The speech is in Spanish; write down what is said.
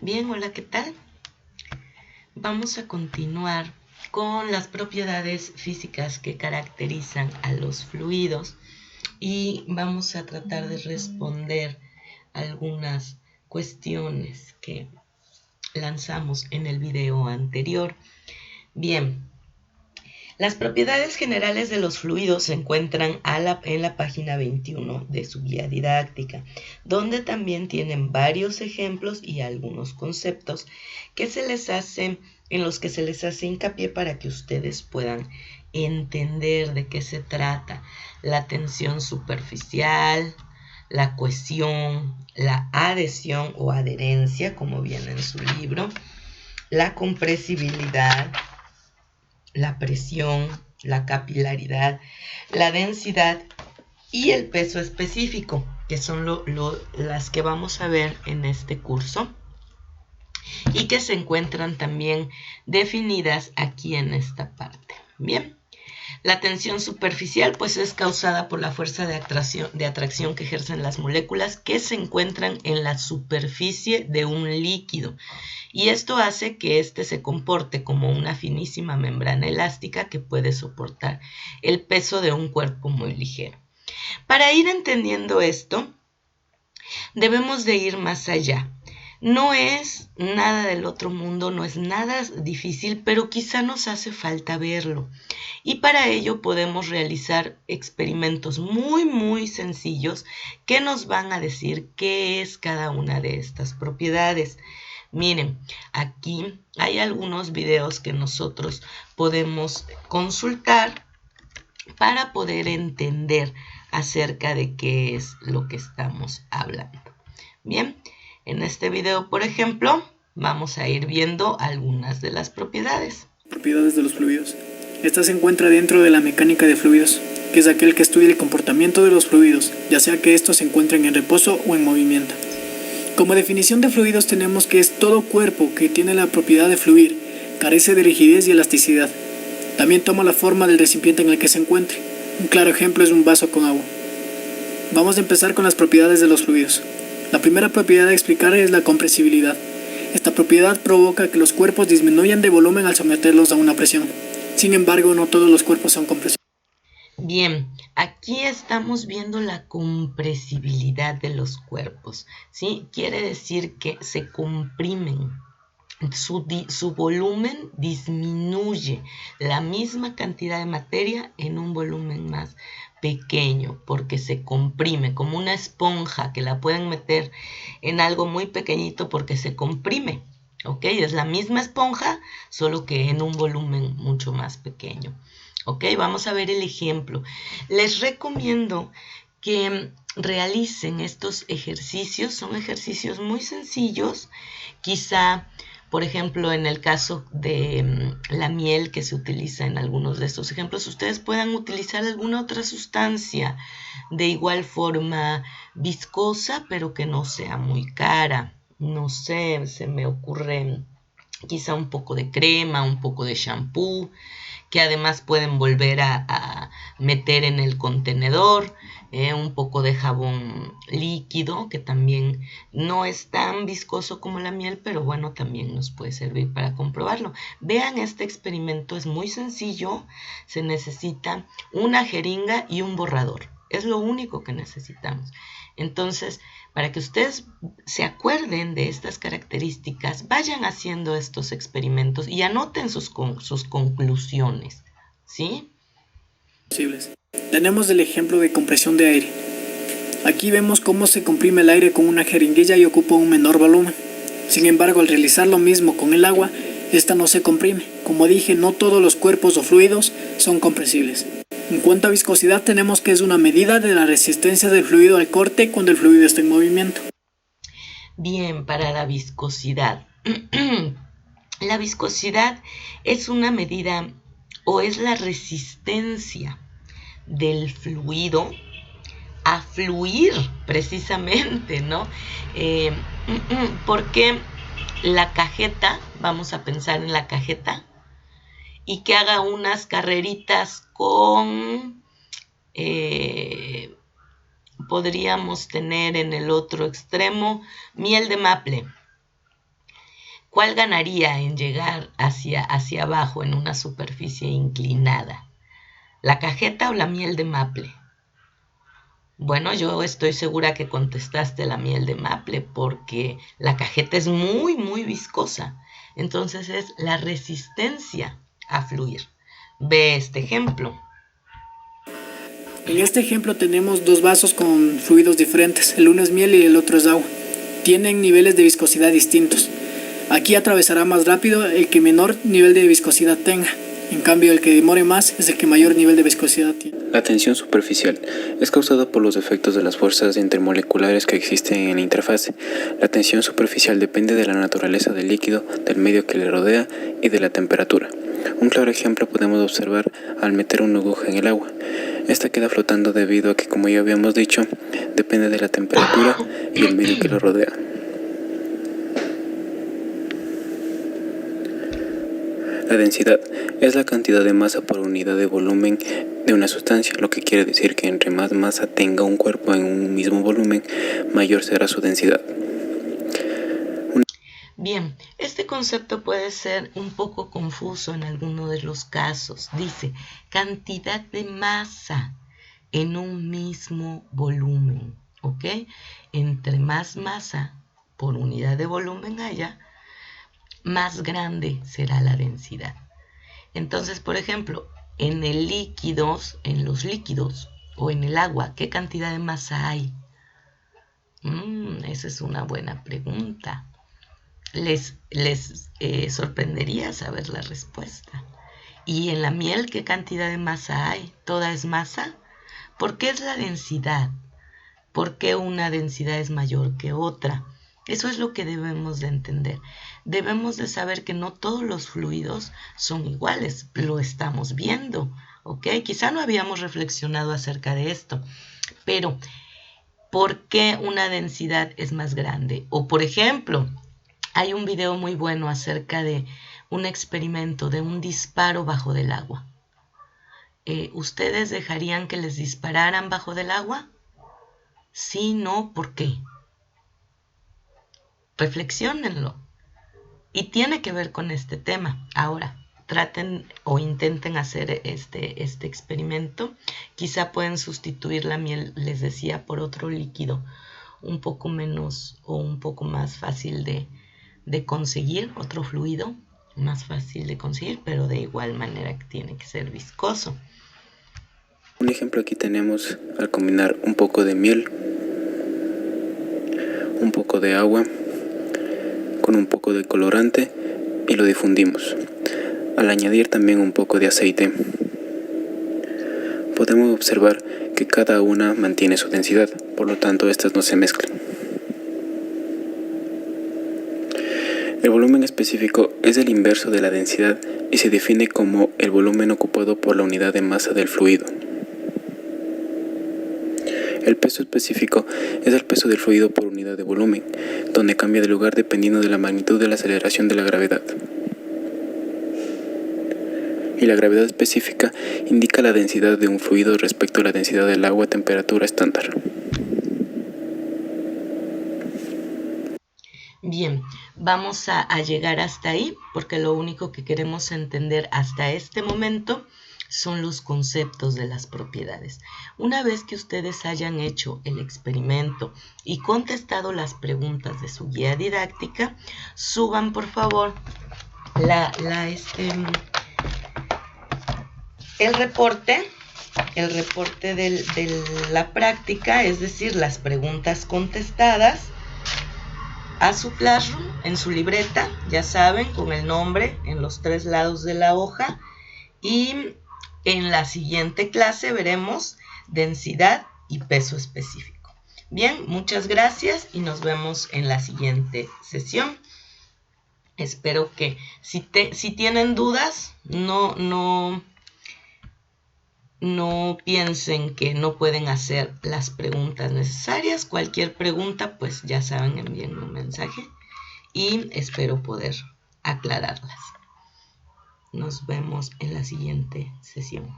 Bien, hola, ¿qué tal? Vamos a continuar con las propiedades físicas que caracterizan a los fluidos y vamos a tratar de responder algunas cuestiones que lanzamos en el video anterior. Bien, las propiedades generales de los fluidos se encuentran en la página 21 de su guía didáctica, donde también tienen varios ejemplos y algunos conceptos en los que se les hace hincapié para que ustedes puedan entender de qué se trata. La tensión superficial, la cohesión, la adhesión o adherencia, como viene en su libro, la compresibilidad, la presión, la capilaridad, la densidad y el peso específico, que son las que vamos a ver en este curso y que se encuentran también definidas aquí en esta parte. Bien, la tensión superficial pues es causada por la fuerza de atracción que ejercen las moléculas que se encuentran en la superficie de un líquido. Y esto hace que éste se comporte como una finísima membrana elástica que puede soportar el peso de un cuerpo muy ligero. Para ir entendiendo esto, debemos de ir más allá. No es nada del otro mundo, no es nada difícil, pero quizá nos hace falta verlo. Y para ello podemos realizar experimentos muy sencillos que nos van a decir qué es cada una de estas propiedades. Miren, aquí hay algunos videos que nosotros podemos consultar para poder entender acerca de qué es lo que estamos hablando. Bien, en este video, por ejemplo, vamos a ir viendo algunas de las propiedades. Propiedades de los fluidos. Esta se encuentra dentro de la mecánica de fluidos, que es aquel que estudia el comportamiento de los fluidos, ya sea que estos se encuentren en reposo o en movimiento. Como definición de fluidos tenemos que es todo cuerpo que tiene la propiedad de fluir, carece de rigidez y elasticidad. También toma la forma del recipiente en el que se encuentre. Un claro ejemplo es un vaso con agua. Vamos a empezar con las propiedades de los fluidos. La primera propiedad a explicar es la compresibilidad. Esta propiedad provoca que los cuerpos disminuyan de volumen al someterlos a una presión. Sin embargo, no todos los cuerpos son compresibles. Bien, aquí estamos viendo la compresibilidad de los cuerpos, ¿sí? Quiere decir que se comprimen, su volumen disminuye la misma cantidad de materia en un volumen más pequeño, porque se comprime como una esponja que la pueden meter en algo muy pequeñito porque se comprime, ¿ok? Es la misma esponja, solo que en un volumen mucho más pequeño. Ok, vamos a ver el ejemplo. Les recomiendo que realicen estos ejercicios. Son ejercicios muy sencillos. Quizá, por ejemplo, en el caso de la miel que se utiliza en algunos de estos ejemplos, ustedes puedan utilizar alguna otra sustancia de igual forma viscosa, pero que no sea muy cara. No sé, se me ocurre quizá un poco de crema, un poco de shampoo, que además pueden volver a meter en el contenedor, un poco de jabón líquido, que también no es tan viscoso como la miel, pero bueno, también nos puede servir para comprobarlo. Vean, este experimento es muy sencillo, se necesita una jeringa y un borrador, es lo único que necesitamos. Entonces, para que ustedes se acuerden de estas características, vayan haciendo estos experimentos y anoten sus conclusiones, ¿sí? Tenemos el ejemplo de compresión de aire. Aquí vemos cómo se comprime el aire con una jeringuilla y ocupa un menor volumen. Sin embargo, al realizar lo mismo con el agua, esta no se comprime. Como dije, no todos los cuerpos o fluidos son compresibles. En cuanto a viscosidad, tenemos que es una medida de la resistencia del fluido al corte cuando el fluido está en movimiento. Bien, para la viscosidad. La viscosidad es una medida o es la resistencia del fluido a fluir precisamente, ¿no? Porque la cajeta, vamos a pensar en la cajeta, y que haga unas carreritas con, podríamos tener en el otro extremo, miel de maple. ¿Cuál ganaría en llegar hacia abajo en una superficie inclinada? ¿La cajeta o la miel de maple? Bueno, yo estoy segura que contestaste la miel de maple porque la cajeta es muy, muy viscosa. Entonces es la resistencia a fluir. Ve este ejemplo. En este ejemplo tenemos dos vasos con fluidos diferentes. El uno es miel y el otro es agua. Tienen niveles de viscosidad distintos. Aquí atravesará más rápido el que menor nivel de viscosidad tenga. En cambio, el que demore más es el que mayor nivel de viscosidad tiene. La tensión superficial es causada por los efectos de las fuerzas intermoleculares que existen en la interfase. La tensión superficial depende de la naturaleza del líquido, del medio que le rodea y de la temperatura. Un claro ejemplo podemos observar al meter una aguja en el agua. Esta queda flotando debido a que, como ya habíamos dicho, depende de la temperatura y el medio que lo rodea. La densidad es la cantidad de masa por unidad de volumen de una sustancia, lo que quiere decir que entre más masa tenga un cuerpo en un mismo volumen, mayor será su densidad. Bien, este concepto puede ser un poco confuso en alguno de los casos. Dice, cantidad de masa en un mismo volumen, ¿ok? Entre más masa por unidad de volumen haya, más grande será la densidad. Entonces, por ejemplo, en los líquidos o en el agua, ¿qué cantidad de masa hay? Esa es una buena pregunta. Les sorprendería saber la respuesta. ¿Y en la miel qué cantidad de masa hay? ¿Toda es masa? ¿Por qué es la densidad? ¿Por qué una densidad es mayor que otra? Eso es lo que debemos de entender. Debemos de saber que no todos los fluidos son iguales. Lo estamos viendo, ¿ok? Quizá no habíamos reflexionado acerca de esto, pero ¿por qué una densidad es más grande? O, por ejemplo, hay un video muy bueno acerca de un experimento de un disparo bajo del agua. ¿Ustedes dejarían que les dispararan bajo del agua? Sí, no, ¿por qué? Reflexiónenlo. Y tiene que ver con este tema. Ahora, traten o intenten hacer este experimento. Quizá pueden sustituir la miel, les decía, por otro líquido un poco menos o un poco más fácil de conseguir, otro fluido más fácil de conseguir, pero de igual manera que tiene que ser viscoso. Un ejemplo aquí tenemos al combinar un poco de miel, un poco de agua con un poco de colorante y lo difundimos. Al añadir también un poco de aceite, podemos observar que cada una mantiene su densidad, por lo tanto estas no se mezclan. El volumen específico es el inverso de la densidad y se define como el volumen ocupado por la unidad de masa del fluido. El peso específico es el peso del fluido por unidad de volumen, donde cambia de lugar dependiendo de la magnitud de la aceleración de la gravedad. Y la gravedad específica indica la densidad de un fluido respecto a la densidad del agua a temperatura estándar. Bien, vamos a llegar hasta ahí porque lo único que queremos entender hasta este momento son los conceptos de las propiedades. Una vez que ustedes hayan hecho el experimento y contestado las preguntas de su guía didáctica, suban por favor el reporte de la práctica, es decir, las preguntas contestadas, a su Classroom, en su libreta, ya saben, con el nombre en los 3 lados de la hoja. Y en la siguiente clase veremos densidad y peso específico. Bien, muchas gracias y nos vemos en la siguiente sesión. Espero que si tienen dudas, no piensen que no pueden hacer las preguntas necesarias. Cualquier pregunta, pues ya saben, envíenme un mensaje y espero poder aclararlas. Nos vemos en la siguiente sesión.